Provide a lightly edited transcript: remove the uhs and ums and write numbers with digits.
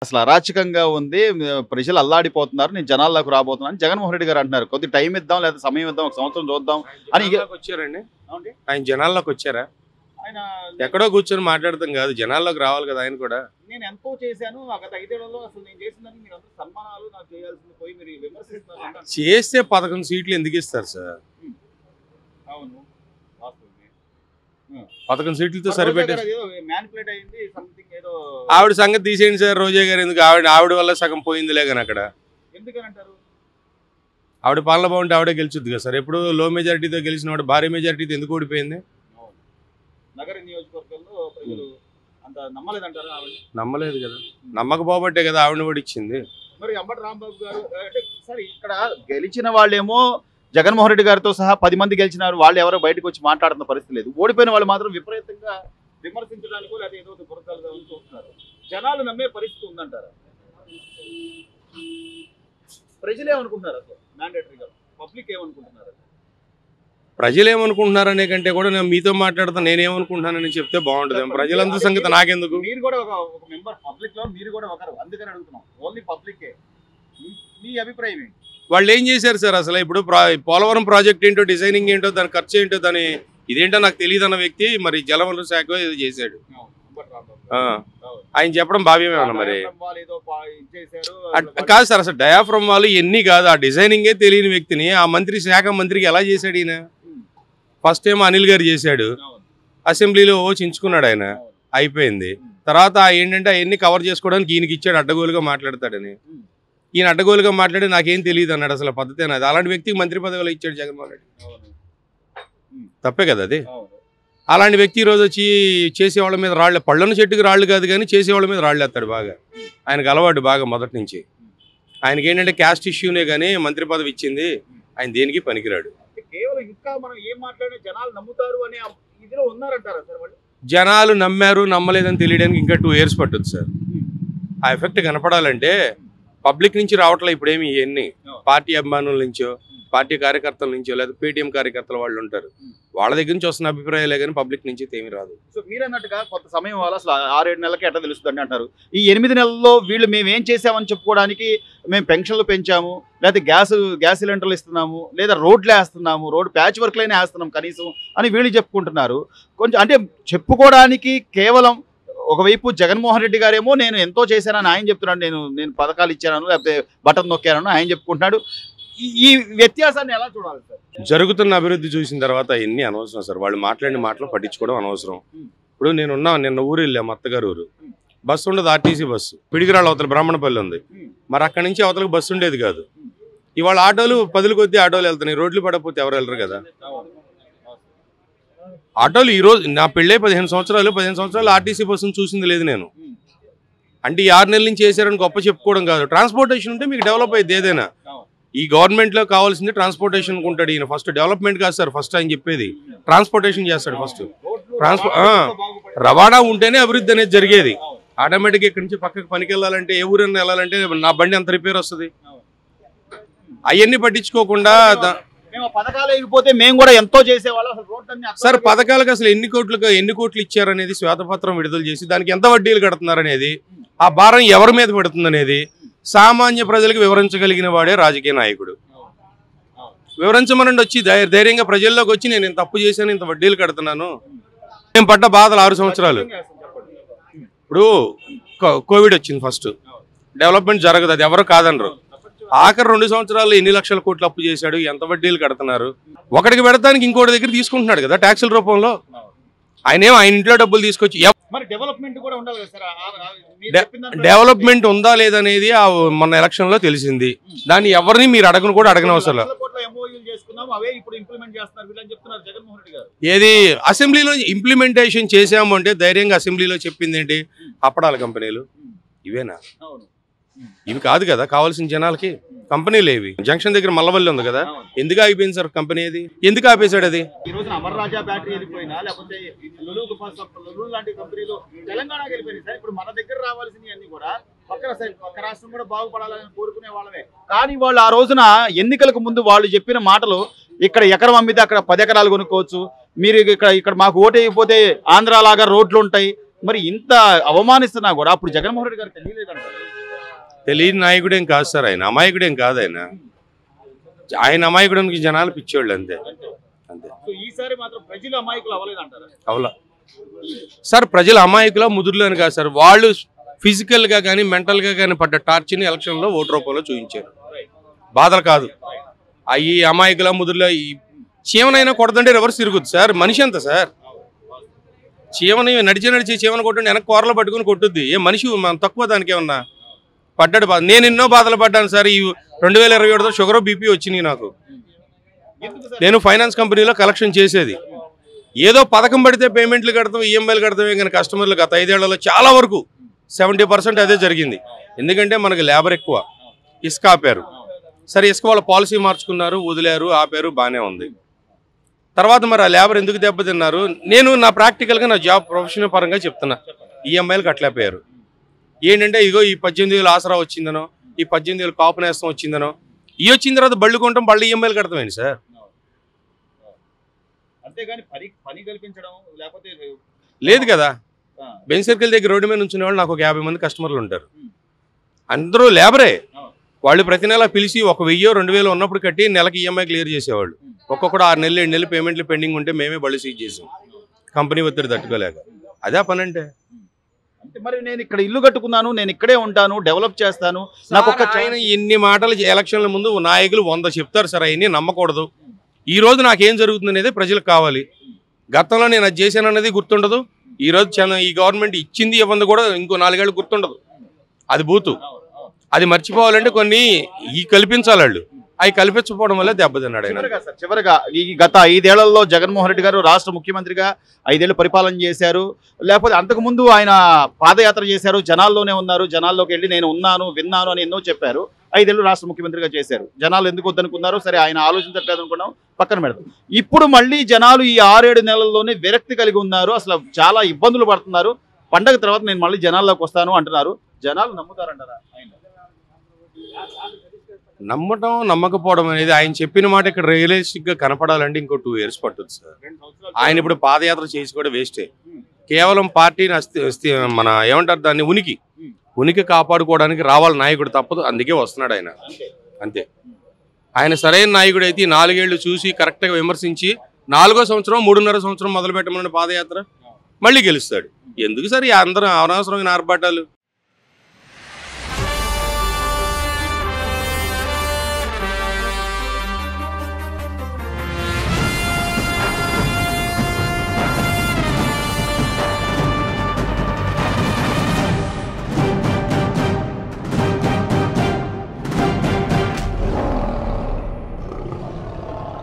అసలు అరాచకంగా ఉంది. ప్రజలు అల్లాడిపోతున్నారు. నేను జనాల్లోకి రాబోతున్నాను జగన్మోహన్ రెడ్డి గారు అంటున్నారు. కొద్ది టైం ఇద్దాం లేదా సమయం ఇద్దాం, ఒక సంవత్సరం చూద్దాం అని వచ్చారండి. ఆయన జనాల్లోకి వచ్చారా? ఆయన ఎక్కడో కూర్చొని మాట్లాడతాం కాదు, జనాల్లోకి రావాలి కదా ఆయన కూడా. నేను ఎంతో చేశాను గత 5 ఏళ్లలో, అసలు నేను చేసిందని మీరు అందరూ సన్మానాలు నాకు చేయాల్సింది పోయి మీరు విమర్శిస్తున్నారు. చేస్తే 11 సీట్లు ఎందుకు ఇస్తారు సార్? అవును, 11 సీట్లతో సరిపెట్టారు. ఏదో ఆవిడ సంగతి తీసేయండి సార్. రోజా గారు ఎందుకు? ఆవిడ వల్ల సగం పోయిందిలే కానీ అక్కడ. ఎందుకనంటారు? ఆవిడ పాలన బాగుంటే ఆవిడే గెలిచుద్ది కదా సార్. ఎప్పుడు లో మెజారిటీతో గెలిచిన వాడు భారీ మెజారిటీతో ఎందుకు ఓడిపోయింది? నగర నియోజకవర్గంలో ప్రజలు అంత నమ్మలేదంటారు. నమ్మలేదు కదా, నమ్మకపోబట్టే కదా ఆవిడని కూడా ఇచ్చింది. మరి అంబటి రాంబాబు గారు అంటే సరే, ఇక్కడ గెలిచిన వాళ్ళేమో జగన్మోహన్ రెడ్డి గారితో సహా 10 మంది గెలిచినారు. వాళ్ళు ఎవరో బయటకు వచ్చి మాట్లాడుతున్న పరిస్థితి లేదు. ఓడిపోయిన వాళ్ళు మాత్రం విపరీతంగా విమర్శించడానికి లేదా ఏదో పురకాలు చూస్తున్నారు. జనాలు నమ్మే పరిస్థితి ఉందంటారా? ప్రజలు ఏమనుకుంటున్నారు? అసలు మ్యాండేటరీగా పబ్లిక్ ఏమనుకుంటున్నారు? ప్రజలు ఏమనుకుంటున్నారనే కంటే కూడా నేను మీతో మాట్లాడతా నేనేమనుకుంటున్నానని చెప్తే బాగుంటుంది. ప్రజలందరి సంగతి నాకెందుకు? మీరు కూడా ఒక మెంబర్ పబ్లిక్ లో, మీరు కూడా ఒకరు, అందుకని అడుగుతున్నాం. ఓన్లీ పబ్లికే. మీ అభిప్రాయం ఏంటి? వాళ్ళు ఏం చేశారు సార్? అసలు ఇప్పుడు పోలవరం ప్రాజెక్ట్ ఏంటో, డిజైనింగ్ ఏంటో, దాని ఖర్చు ఏంటో, దాని ఇదేంటో నాకు తెలియదు అన్న వ్యక్తి మరి జలవనరుల శాఖ ఇది చేశాడు. ఆయన చెప్పడం భావ్యమేమన్నా మరి? కాదు సార్, అసలు డయాఫ్రమ్ వాళ్ళు ఎన్ని కాదు, ఆ డిజైనింగే తెలియని వ్యక్తిని ఆ మంత్రి శాఖ మంత్రికి ఎలా చేశాడు ఈయన? ఫస్ట్ టైం అనిల్ గారు చేశాడు, అసెంబ్లీలో చించుకున్నాడు ఆయన, అయిపోయింది. తర్వాత ఏంటంటే అవన్నీ కవర్ చేసుకోవడానికి ఈయనకి ఇచ్చాడు, అడ్డగోలుగా మాట్లాడతాడని. ఈయన అడ్డగోలుగా మాట్లాడి నాకేం తెలియదు అన్నాడు. అసలు పద్ధతి అనేది. అలాంటి వ్యక్తికి మంత్రి పదవిలో ఇచ్చాడు జగన్మోహన్ రెడ్డి. తప్పే కదా అది. అలాంటి వ్యక్తి ఈరోజు వచ్చి చేసేవాళ్ళ మీద రాళ్ళు, పళ్ళను చెట్టుకి రాళ్ళు కాదు కానీ చేసేవాళ్ళ మీద రాళ్ళు వేస్తాడు బాగా. ఆయనకు అలవాటు బాగా మొదటి నుంచి. ఆయనకి ఏంటంటే క్యాస్ట్ ఇష్యూనే కానీ మంత్రి పదవి ఇచ్చింది, ఆయన దేనికి పనికిరాడు. జనాలు నమ్మారు నమ్మలేదని తెలియడానికి ఇంకా 2 years పట్టుద్ది సార్. ఆ ఎఫెక్ట్ కనపడాలంటే పబ్లిక్ నుంచి రావట్లే ఇప్పుడేమి. ఇవన్నీ పార్టీ అభిమానుల నుంచో, పార్టీ కార్యకర్తల నుంచో, లేదా పేటీఎం కార్యకర్తల వాళ్ళు ఉంటారు, వాళ్ళ దగ్గర నుంచి వస్తున్న అభిప్రాయాలే కానీ పబ్లిక్ నుంచి ఏమీ రాదు. సో మీరు అన్నట్టుగా కొంత సమయం వల్ల అసలు 6-7 నెలలకి ఎట్లా తెలుస్తుంది అంటారు. ఈ 8 నెలల్లో వీళ్ళు మేము ఏం చేసామని చెప్పుకోవడానికి, మేము పెన్షన్లు పెంచాము, లేదా గ్యాస్ సిలిండర్లు ఇస్తున్నాము, లేదా రోడ్లు వేస్తున్నాము, రోడ్ ప్యాచ్ వర్క్లైనా వేస్తున్నాం కనీసం అని వీళ్ళు చెప్పుకుంటున్నారు. కొంచెం అంటే చెప్పుకోవడానికి కేవలం ఒకవైపు జగన్మోహన్ రెడ్డి గారేమో నేను ఎంతో చేశానని ఆయన చెప్తున్నాడు, నేను పథకాలు ఇచ్చాను లేకపోతే బటన్ నొక్కాను ఆయన చెప్పుకుంటున్నాడు. ఈ వ్యత్యాసాన్ని ఎలా చూడాలి సార్? జరుగుతున్న అభివృద్ధి చూసిన తర్వాత ఎన్ని అనవసరం సార్. వాళ్ళు మాట్లాడిన మాటలు పట్టించుకోవడం అనవసరం. ఇప్పుడు నిన్న ఊరు వెళ్ళాము, అత్తగారు ఊరు. బస్సు ఉండదు, ఆర్టీసీ బస్సు. పిడిగిరాళ్ళ అవతల బ్రాహ్మణపల్లి ఉంది. మరి అక్కడి నుంచి అవతలకు బస్సు ఉండేది కాదు. ఇవాళ ఆటోలు 10 కొద్ది ఆటోలు వెళ్తున్నాయి. రోడ్లు పడకపోతే ఎవరు వెళ్ళరు కదా. ఆటోలు ఈరోజు నా పెళ్ళే 15 సంవత్సరాలు ఆర్టీసీ బస్సును చూసింది లేదు నేను. అంటే ఈ 6 నెలల నుంచి చేశారని గొప్ప చెప్పుకోవడం కాదు. ట్రాన్స్పోర్టేషన్ ఉంటే మీకు డెవలప్ అయ్యేది ఏదైనా. ఈ గవర్నమెంట్లో కావాల్సింది ట్రాన్స్పోర్టేషన్ ఉంటాడు ఈయన. ఫస్ట్ డెవలప్మెంట్ కాదు సార్, ఫస్ట్ ఆయన చెప్పేది ట్రాన్స్పోర్టేషన్ చేస్తాడు. ఫస్ట్ రవాణా ఉంటేనే అభివృద్ధి అనేది జరిగేది. ఆటోమేటిక్గా ఇక్కడి నుంచి పక్కకి పనికి వెళ్ళాలంటే, ఏ ఊరన్నా వెళ్ళాలంటే నా బండి అంత రిపేర్ వస్తుంది. అవన్నీ పట్టించుకోకుండా పథకాలు అయిపోతే మేము కూడా ఎంతో చేసేవాళ్ళం సార్. పథకాలకు అసలు ఎన్ని కోట్లు ఇచ్చారనేది శ్వేతపత్రం విడుదల చేసి దానికి ఎంత వడ్డీలు కడుతున్నారనేది, ఆ భారం ఎవరి మీద పడుతుంది అనేది సామాన్య ప్రజలకు వివరించగలిగిన వాడే రాజకీయ నాయకుడు. వివరించమనండి, వచ్చి ధైర్యంగా ప్రజల్లోకి వచ్చి నేను ఇంత తప్పు చేశాను, ఇంత వడ్డీలు కడుతున్నాను, నేను పడ్డ బాధలు 6 సంవత్సరాలు. ఇప్పుడు కోవిడ్ వచ్చింది, ఫస్ట్ డెవలప్మెంట్ జరగదు, అది ఎవరు కాదనరు. ఆఖరి 2 సంవత్సరాల్లో ఎన్ని లక్షల కోట్లు అప్పు చేశాడు, ఎంత వడ్డీలు కడుతున్నారు. ఒకటికి పెడతానికి ఇంకోటి దగ్గర తీసుకుంటున్నాడు కదా ట్యాక్సుల రూపంలో. ఆయన ఇంట్లో డబ్బులు తీసుకొచ్చి డెవలప్మెంట్ ఉందా లేదనేది మొన్న ఎలక్షన్ లో తెలిసింది. దాన్ని ఎవరిని మీరు అడగనవసరం. ఏది అసెంబ్లీలో ఇంప్లిమెంటేషన్ చేసాము అంటే ధైర్యంగా అసెంబ్లీలో చెప్పింది ఏంటి? అప్పడాల కంపెనీలు ఇవేనా? ఇవి కాదు కదా కావాల్సిన జనాలకి. కంపెనీలు ఏవి? జంక్షన్ దగ్గర మల్లవల్లి ఉంది కదా, ఎందుకు ఆగిపోయింది సార్ కంపెనీ? అది ఎందుకు ఆపేశాడు? అది కానీ వాళ్ళు ఆ రోజున ఎన్నికలకు ముందు వాళ్ళు చెప్పిన మాటలు, ఇక్కడ ఎకరం అమ్మితే అక్కడ 10 ఎకరాలు కొనుక్కోవచ్చు, మీరు ఇక్కడ మాకు ఓటు అయిపోతే ఆంధ్ర లాగా రోడ్లు ఉంటాయి, మరి ఇంత అవమానిస్తున్నా కూడా అప్పుడు జగన్మోహన్ రెడ్డి గారు తెలియలేదంటారు. తెలియని నాయకుడేం కాదు సార్, ఆయన అమాయకుడేం కాదు. ఆయన అమాయకుడానికి జనాలు పిచ్చోళ్ళు అంతే. ఈసారి మాత్రం ప్రజలు అమాయకులు అవ్వలేదంటారు. అవలా సార్, ప్రజలు అమాయకుల ముదురులు అని కాదు సార్, వాళ్ళు ఫిజికల్గా కానీ మెంటల్గా కానీ పడ్డ టార్చర్ని ఎలక్షన్లో ఓటు రూపంలో చూపించారు. బాధలు కాదు అవి అమాయకుల ముదురులో. ఈ చీమనైనా కొడుతుంటే రివర్స్ తిరుగుద్ది సార్, మనిషి అంత సార్. చీమని నడిచి చీమను కొట్టుండి వెనక్కి కూరలో పట్టుకుని కొట్టుద్ది. ఏ మనిషి మనం తక్కువ దానికి ఏమన్నా పడ్డాడు బాధ. నేను ఎన్నో బాధలు పడ్డాను సార్. ఈ 2027తో షుగర్ బీపీ వచ్చినాయి నాకు. నేను ఫైనాన్స్ కంపెనీలో కలెక్షన్ చేసేది. ఏదో పథకం పడితే పేమెంట్లు కడతాం, ఈఎంఐలు కడతామే కానీ కస్టమర్లు గత 5 ఏళ్లలో చాలా వరకు 70% అదే జరిగింది. ఎందుకంటే మనకి లేబర్ ఎక్కువ. ఇసుక ఆపారు, సరే ఇసుక వాళ్ళ పాలసీ మార్చుకున్నారు, వదిలేరు, ఆపారు, బాగానే ఉంది. తర్వాత మరి ఆ లేబర్ ఎందుకు దెబ్బతిన్నారు? నేను నా ప్రాక్టికల్గా నా జాబ్ ప్రొఫెషనల్ పరంగా చెప్తున్నా. ఈఎంఐలు కట్టలేకపోయారు. ఏంటంటే ఇగో ఈ 18,000 ఆసరా వచ్చిందనో, ఈ 18,000 కాపు నేస్తం వచ్చిందనో, ఈ వచ్చిన తర్వాత బళ్ళు కొంటాం, బళ్ళు ఈఎంఐలు కడతామేంటి సార్? లేదు కదా. బెంచ్ సర్కిల్ దగ్గర రోడ్డు మీద ఉంచిన వాళ్ళు నాకు ఒక 50 మంది కస్టమర్లు ఉంటారు. అందరూ లేబరే. వాళ్ళు ప్రతి నెల పిలిచి 1,000 2,000 ఉన్నప్పుడు కట్టి నెలకి ఈఎంఐ క్లియర్ చేసేవాళ్ళు. ఒక్కొక్కడు 6 నెలలు 7 నెలలు పేమెంట్లు పెండింగ్ ఉంటే మేమే బళ్ళు సీజ్ చేసాం, కంపెనీ ఒత్తిడి తట్టుకోలేక. అదే పని అంటే. మరి నేను ఇక్కడ ఇల్లు కట్టుకున్నాను, నేను ఇక్కడే ఉంటాను, డెవలప్ చేస్తాను, నాకు ఒక ఆయన ఎన్ని మాటలు ఎలక్షన్ల ముందు నాయకులు 100 చెప్తారు సార్, అవన్నీ నమ్మకూడదు. ఈ రోజు నాకేం జరుగుతుంది అనేది ప్రజలకు కావాలి. గతంలో నేను అది చేశాను అనేది గుర్తుండదు. ఈ రోజు ఈ గవర్నమెంట్ ఇచ్చింది ఇవ్వంది కూడా ఇంకో 4 ఏళ్ళు గుర్తుండదు. అది బూతు. అది మర్చిపోవాలంటే కొన్ని కల్పించాలి వాళ్ళు. అవి కల్పించకపోవడం వల్ల దెబ్బతిన్నాడు ఆయన. చివరిగా ఈ గత 5 ఏళ్లలో జగన్మోహన్ రెడ్డి గారు రాష్ట్ర ముఖ్యమంత్రిగా 5 ఏళ్ళు పరిపాలన చేశారు. లేకపోతే అంతకుముందు ఆయన పాదయాత్ర చేశారు, జనాల్లోనే ఉన్నారు, జనాల్లోకి వెళ్ళి నేను ఉన్నాను, విన్నాను అని ఎన్నో చెప్పారు. 5 ఏళ్ళు రాష్ట్ర ముఖ్యమంత్రిగా చేశారు. జనాలు ఎందుకు వద్దనుకున్నారు, సరే ఆయన ఆలోచించట్లేదు అనుకున్నాం, పక్కన పెడతాం. ఇప్పుడు మళ్ళీ జనాలు ఈ 6-7 నెలల్లోనే విరక్తి కలిగి ఉన్నారు, అసలు చాలా ఇబ్బందులు పడుతున్నారు. పండగ తర్వాత నేను మళ్ళీ జనాల్లోకి వస్తాను అంటున్నారు. జనాలు నమ్ముతారంటారా? నమ్మటం నమ్మకపోవడం అనేది ఆయన చెప్పిన మాట ఇక్కడ రియలిస్టిక్ గా కనపడాలంటే ఇంకో 2 years పట్టుద్ది సార్. ఆయన ఇప్పుడు పాదయాత్ర చేసి కూడా వేస్టే. కేవలం పార్టీని మన ఏమంటారు దాన్ని ఉనికి కాపాడుకోవడానికి రావాలి నాయకుడు, తప్పదు. అందుకే వస్తున్నాడు ఆయన, అంతే. ఆయన సరైన నాయకుడు అయితే 4 ఏళ్లు చూసి కరెక్ట్గా విమర్శించి 4వ సంవత్సరం 3.5 సంవత్సరం మొదలు పెట్టమన్న పాదయాత్ర మళ్ళీ గెలుస్తాడు. ఎందుకు సార్ అందరూ అనవసరమైన ఆర్భాటాలు?